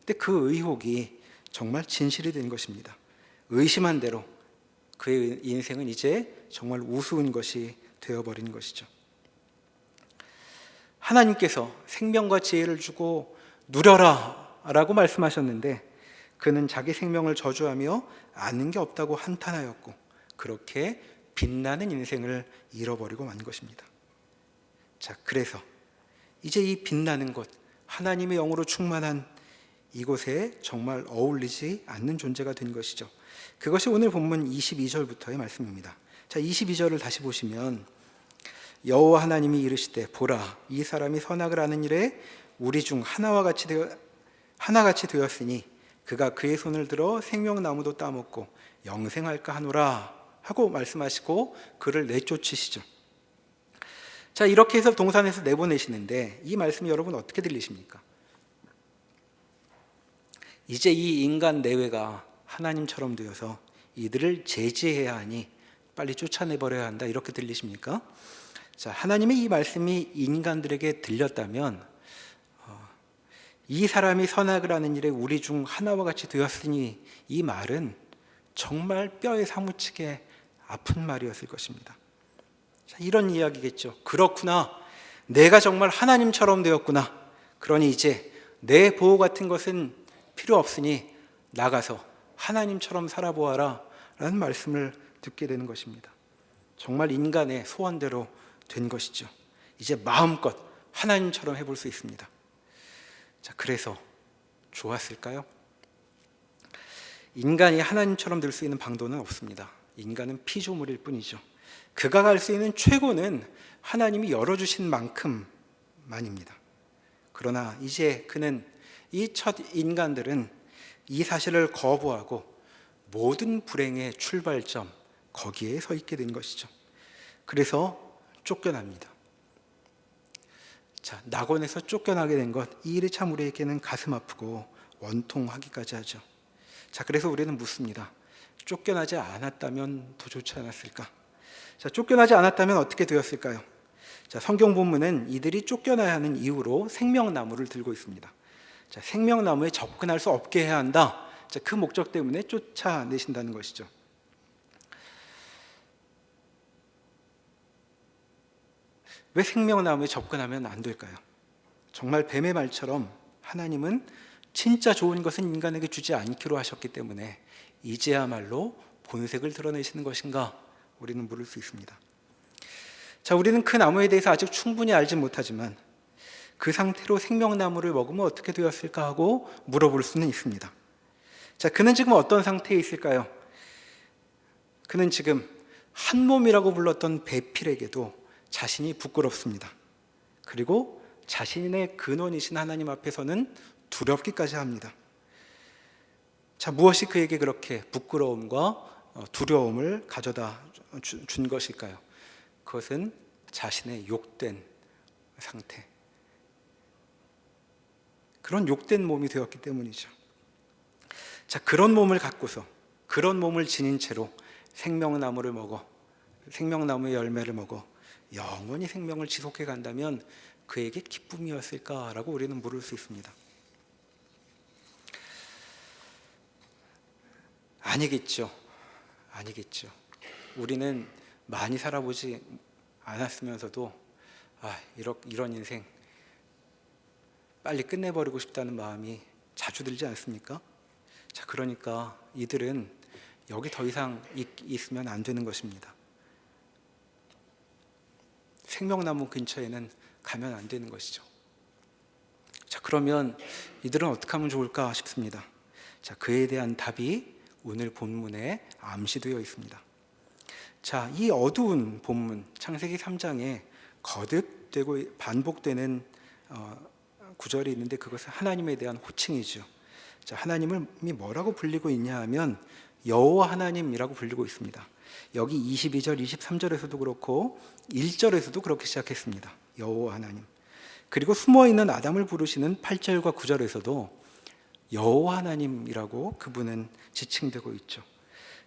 근데 그 의혹이 정말 진실이 된 것입니다. 의심한 대로 그의 인생은 이제 정말 우스운 것이 되어버린 것이죠. 하나님께서 생명과 지혜를 주고 누려라 라고 말씀하셨는데 그는 자기 생명을 저주하며 아는 게 없다고 한탄하였고 그렇게 빛나는 인생을 잃어버리고 만 것입니다. 자, 그래서 이제 이 빛나는 것, 하나님의 영으로 충만한 이곳에 정말 어울리지 않는 존재가 된 것이죠. 그것이 오늘 본문 22절부터의 말씀입니다. 자, 22절을 다시 보시면 여호와 하나님이 이르시되 보라 이 사람이 선악을 하는 일에 우리 중 하나같이 되었으니 그가 그의 손을 들어 생명나무도 따먹고 영생할까 하노라 하고 말씀하시고 그를 내쫓으시죠. 자, 이렇게 해서 동산에서 내보내시는데 이 말씀이 여러분 어떻게 들리십니까? 이제 이 인간 내외가 하나님처럼 되어서 이들을 제지해야 하니 빨리 쫓아내버려야 한다, 이렇게 들리십니까? 자, 하나님의 이 말씀이 인간들에게 들렸다면 이 사람이 선악을 하는 일에 우리 중 하나와 같이 되었으니 이 말은 정말 뼈에 사무치게 아픈 말이었을 것입니다. 자, 이런 이야기겠죠. 그렇구나, 내가 정말 하나님처럼 되었구나. 그러니 이제 내 보호 같은 것은 필요 없으니 나가서 하나님처럼 살아보아라 라는 말씀을 듣게 되는 것입니다. 정말 인간의 소원대로 된 것이죠. 이제 마음껏 하나님처럼 해볼 수 있습니다. 자, 그래서 좋았을까요? 인간이 하나님처럼 될 수 있는 방도는 없습니다. 인간은 피조물일 뿐이죠. 그가 갈 수 있는 최고는 하나님이 열어주신 만큼만입니다. 그러나 이제 그는, 이 첫 인간들은 이 사실을 거부하고 모든 불행의 출발점, 거기에 서 있게 된 것이죠. 그래서 쫓겨납니다. 자, 낙원에서 쫓겨나게 된 것, 이 일이 참 우리에게는 가슴 아프고 원통하기까지 하죠. 자, 그래서 우리는 묻습니다. 쫓겨나지 않았다면 더 좋지 않았을까? 자, 쫓겨나지 않았다면 어떻게 되었을까요? 자, 성경 본문은 이들이 쫓겨나야 하는 이유로 생명나무를 들고 있습니다. 자, 생명나무에 접근할 수 없게 해야 한다. 자, 그 목적 때문에 쫓아내신다는 것이죠. 왜 생명나무에 접근하면 안 될까요? 정말 뱀의 말처럼 하나님은 진짜 좋은 것은 인간에게 주지 않기로 하셨기 때문에 이제야말로 본색을 드러내시는 것인가, 우리는 물을 수 있습니다. 자, 우리는 그 나무에 대해서 아직 충분히 알지 못하지만 그 상태로 생명나무를 먹으면 어떻게 되었을까 하고 물어볼 수는 있습니다. 자, 그는 지금 어떤 상태에 있을까요? 그는 지금 한 몸이라고 불렀던 배필에게도 자신이 부끄럽습니다. 그리고 자신의 근원이신 하나님 앞에서는 두렵기까지 합니다. 자, 무엇이 그에게 그렇게 부끄러움과 두려움을 가져다 준 것일까요? 그것은 자신의 욕된 상태, 그런 욕된 몸이 되었기 때문이죠. 자, 그런 몸을 갖고서, 그런 몸을 지닌 채로 생명나무를 먹어, 생명나무의 열매를 먹어 영원히 생명을 지속해 간다면 그에게 기쁨이었을까라고 우리는 물을 수 있습니다. 아니겠죠. 아니겠죠. 우리는 많이 살아보지 않았으면서도 이런 인생 빨리 끝내버리고 싶다는 마음이 자주 들지 않습니까? 자, 그러니까 이들은 여기 더 이상 있으면 안 되는 것입니다. 생명나무 근처에는 가면 안 되는 것이죠. 자, 그러면 이들은 어떻게 하면 좋을까 싶습니다. 자, 그에 대한 답이 오늘 본문에 암시되어 있습니다. 자, 이 어두운 본문 창세기 3장에 거듭되고 반복되는 구절이 있는데 그것은 하나님에 대한 호칭이죠. 자, 하나님을 뭐라고 불리고 있냐 하면 여호와 하나님이라고 불리고 있습니다. 여기 22절, 23절에서도 그렇고 1절에서도 그렇게 시작했습니다. 여호와 하나님. 그리고 숨어있는 아담을 부르시는 8절과 9절에서도 여호와 하나님이라고 그분은 지칭되고 있죠.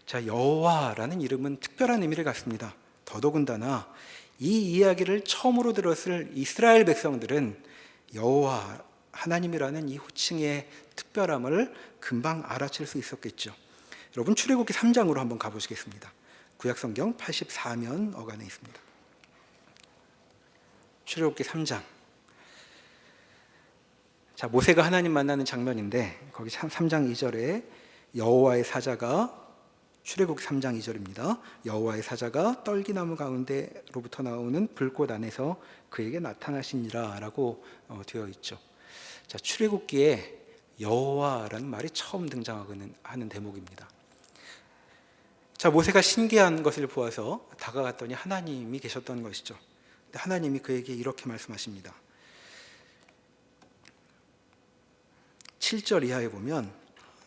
자, 여호와라는 이름은 특별한 의미를 갖습니다. 더더군다나 이 이야기를 처음으로 들었을 이스라엘 백성들은 여호와 하나님이라는 이 호칭의 특별함을 금방 알아챌 수 있었겠죠. 여러분, 출애굽기 3장으로 한번 가보시겠습니다. 구약성경 84면 어간에 있습니다. 출애굽기 3장. 자, 모세가 하나님 만나는 장면인데 거기 3장 2절에 여호와의 사자가, 출애굽기 3장 2절입니다. 여호와의 사자가 떨기나무 가운데로부터 나오는 불꽃 안에서 그에게 나타나시니라 라고 되어 있죠. 자, 출애굽기에 여호와라는 말이 처음 등장하는 대목입니다. 자, 모세가 신기한 것을 보아서 다가갔더니 하나님이 계셨던 것이죠. 하나님이 그에게 이렇게 말씀하십니다. 7절 이하에 보면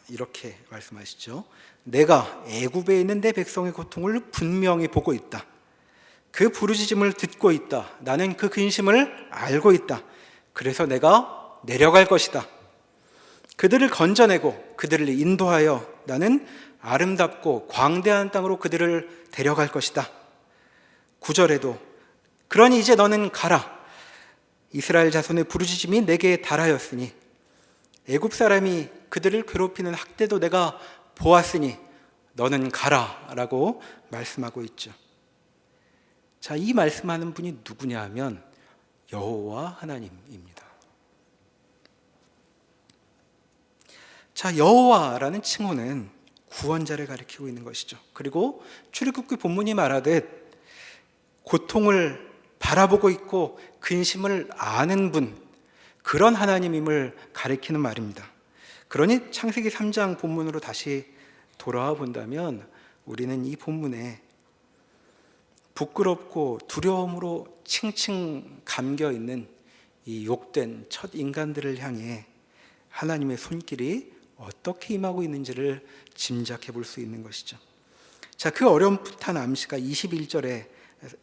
이렇게 말씀하시죠. 내가 애굽에 있는 내 백성의 고통을 분명히 보고 있다. 그 부르짖음을 듣고 있다. 나는 그 근심을 알고 있다. 그래서 내가 내려갈 것이다. 그들을 건져내고 그들을 인도하여 나는 아름답고 광대한 땅으로 그들을 데려갈 것이다. 9절에도 그러니 이제 너는 가라. 이스라엘 자손의 부르짖음이 내게 달하였으니 애굽 사람이 그들을 괴롭히는 학대도 내가 보았으니 너는 가라 라고 말씀하고 있죠. 자, 이 말씀하는 분이 누구냐 하면 여호와 하나님입니다. 자, 여호와라는 칭호는 구원자를 가리키고 있는 것이죠. 그리고 출애굽기 본문이 말하듯 고통을 바라보고 있고 근심을 아는 분, 그런 하나님임을 가리키는 말입니다. 그러니 창세기 3장 본문으로 다시 돌아와 본다면 우리는 이 본문에 부끄럽고 두려움으로 칭칭 감겨 있는 이 욕된 첫 인간들을 향해 하나님의 손길이 어떻게 임하고 있는지를 짐작해 볼 수 있는 것이죠. 자, 그 어렴풋한 암시가 21절에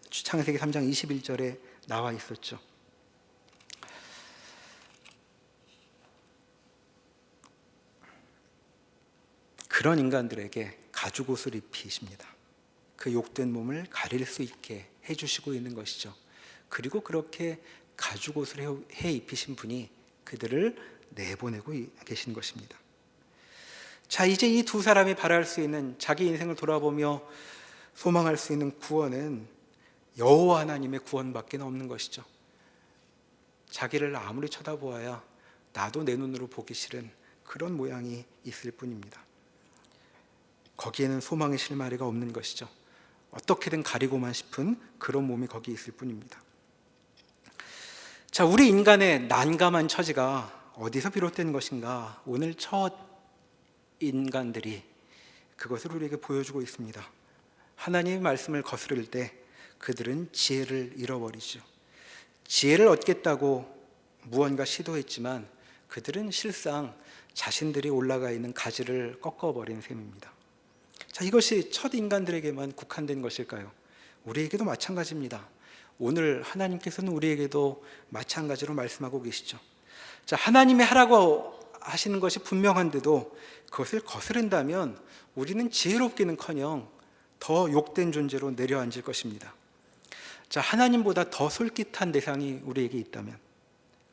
창세기 3장 21절에 나와 있었죠. 그런 인간들에게 가죽옷을 입히십니다. 그 욕된 몸을 가릴 수 있게 해주시고 있는 것이죠. 그리고 그렇게 가죽옷을 해 입히신 분이 그들을 내보내고 계신 것입니다. 자, 이제 이 두 사람이 바랄 수 있는, 자기 인생을 돌아보며 소망할 수 있는 구원은 여호와 하나님의 구원밖에 없는 것이죠. 자기를 아무리 쳐다보아야 나도 내 눈으로 보기 싫은 그런 모양이 있을 뿐입니다. 거기에는 소망의 실마리가 없는 것이죠. 어떻게든 가리고만 싶은 그런 몸이 거기 있을 뿐입니다. 자, 우리 인간의 난감한 처지가 어디서 비롯된 것인가? 오늘 첫 인간들이 그것을 우리에게 보여주고 있습니다. 하나님의 말씀을 거스를 때 그들은 지혜를 잃어버리죠. 지혜를 얻겠다고 무언가 시도했지만 그들은 실상 자신들이 올라가 있는 가지를 꺾어버린 셈입니다. 자, 이것이 첫 인간들에게만 국한된 것일까요? 우리에게도 마찬가지입니다. 오늘 하나님께서는 우리에게도 마찬가지로 말씀하고 계시죠. 자, 하나님이 하라고 하시는 것이 분명한데도 그것을 거스른다면 우리는 지혜롭기는커녕 더 욕된 존재로 내려앉을 것입니다. 자, 하나님보다 더 솔깃한 대상이 우리에게 있다면,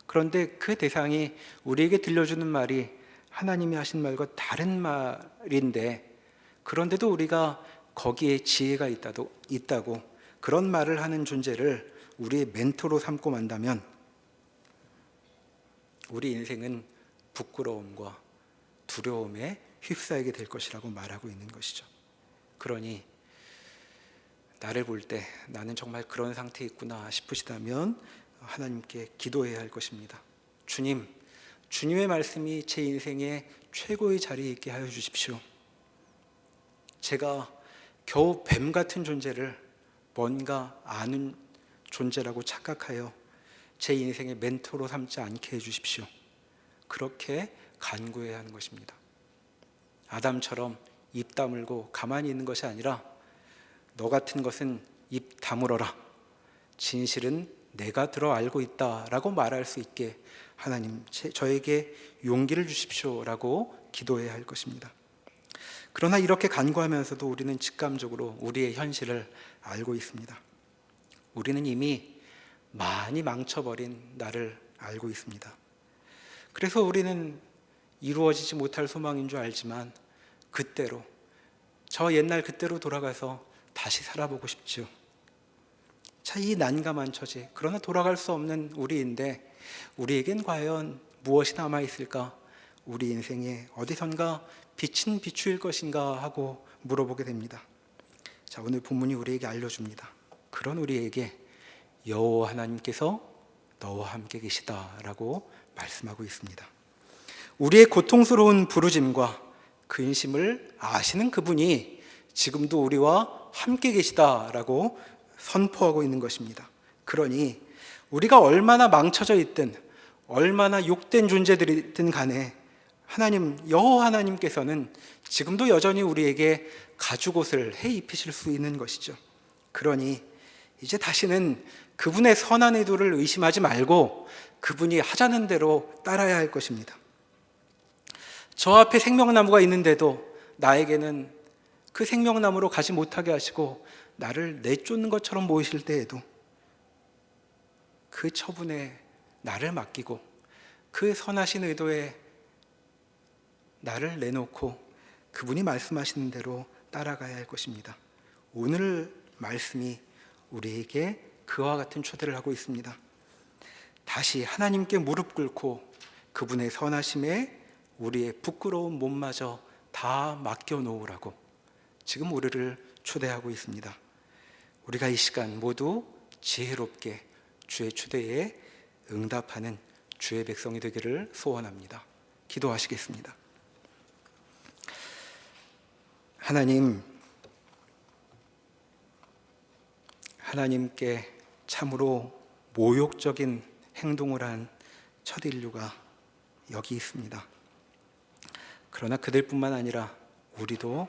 그런데 그 대상이 우리에게 들려주는 말이 하나님이 하신 말과 다른 말인데, 그런데도 우리가 거기에 지혜가 있다고 그런 말을 하는 존재를 우리의 멘토로 삼고 만다면 우리 인생은 부끄러움과 두려움에 휩싸이게 될 것이라고 말하고 있는 것이죠. 그러니 나를 볼 때 나는 정말 그런 상태에 있구나 싶으시다면 하나님께 기도해야 할 것입니다. 주님, 주님의 말씀이 제 인생의 최고의 자리에 있게 하여 주십시오. 제가 겨우 뱀 같은 존재를 뭔가 아는 존재라고 착각하여 제 인생의 멘토로 삼지 않게 해주십시오. 그렇게 간구해야 하는 것입니다. 아담처럼 입 다물고 가만히 있는 것이 아니라 너 같은 것은 입 다물어라. 진실은 내가 들어 알고 있다라고 말할 수 있게 하나님 저에게 용기를 주십시오라고 기도해야 할 것입니다. 그러나 이렇게 간구하면서도 우리는 직감적으로 우리의 현실을 알고 있습니다. 우리는 이미 많이 망쳐버린 나를 알고 있습니다. 그래서 우리는 이루어지지 못할 소망인 줄 알지만 그때로, 저 옛날 그때로 돌아가서 다시 살아보고 싶죠. 자, 이 난감한 처지, 그러나 돌아갈 수 없는 우리인데 우리에겐 과연 무엇이 남아있을까? 우리 인생에 어디선가 빛은 비추일 것인가 하고 물어보게 됩니다. 자, 오늘 본문이 우리에게 알려줍니다. 그런 우리에게 여호와 하나님께서 너와 함께 계시다라고 말씀하고 있습니다. 우리의 고통스러운 부르짐과 근심을 아시는 그분이 지금도 우리와 함께 계시다라고 선포하고 있는 것입니다. 그러니 우리가 얼마나 망쳐져 있든 얼마나 욕된 존재들이든 간에 여호와 하나님께서는 지금도 여전히 우리에게 가죽옷을 해 입히실 수 있는 것이죠. 그러니 이제 다시는 그분의 선한 의도를 의심하지 말고 그분이 하자는 대로 따라야 할 것입니다. 저 앞에 생명나무가 있는데도 나에게는 그 생명나무로 가지 못하게 하시고 나를 내쫓는 것처럼 보이실 때에도 그 처분에 나를 맡기고 그 선하신 의도에 나를 내놓고 그분이 말씀하시는 대로 따라가야 할 것입니다. 오늘 말씀이 우리에게 그와 같은 초대를 하고 있습니다. 다시 하나님께 무릎 꿇고 그분의 선하심에 우리의 부끄러운 몸마저 다 맡겨놓으라고 지금 우리를 초대하고 있습니다. 우리가 이 시간 모두 지혜롭게 주의 초대에 응답하는 주의 백성이 되기를 소원합니다. 기도하시겠습니다. 하나님께 참으로 모욕적인 행동을 한 첫 인류가 여기 있습니다. 그러나 그들뿐만 아니라 우리도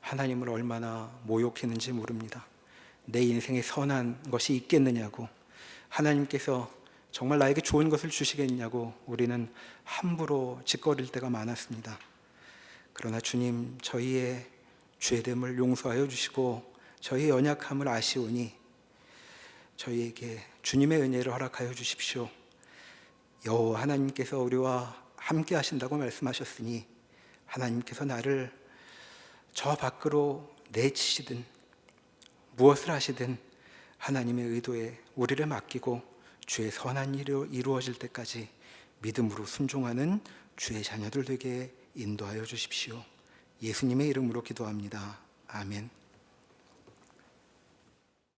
하나님을 얼마나 모욕했는지 모릅니다. 내 인생에 선한 것이 있겠느냐고, 하나님께서 정말 나에게 좋은 것을 주시겠냐고 우리는 함부로 짓거릴 때가 많았습니다. 그러나 주님, 저희의 죄됨을 용서하여 주시고 저희의 연약함을 아시오니 저희에게 주님의 은혜를 허락하여 주십시오. 여호와 하나님께서 우리와 함께 하신다고 말씀하셨으니 하나님께서 나를 저 밖으로 내치시든 무엇을 하시든 하나님의 의도에 우리를 맡기고 주의 선한 일이 이루어질 때까지 믿음으로 순종하는 주의 자녀들 되게 인도하여 주십시오. 예수님의 이름으로 기도합니다. 아멘.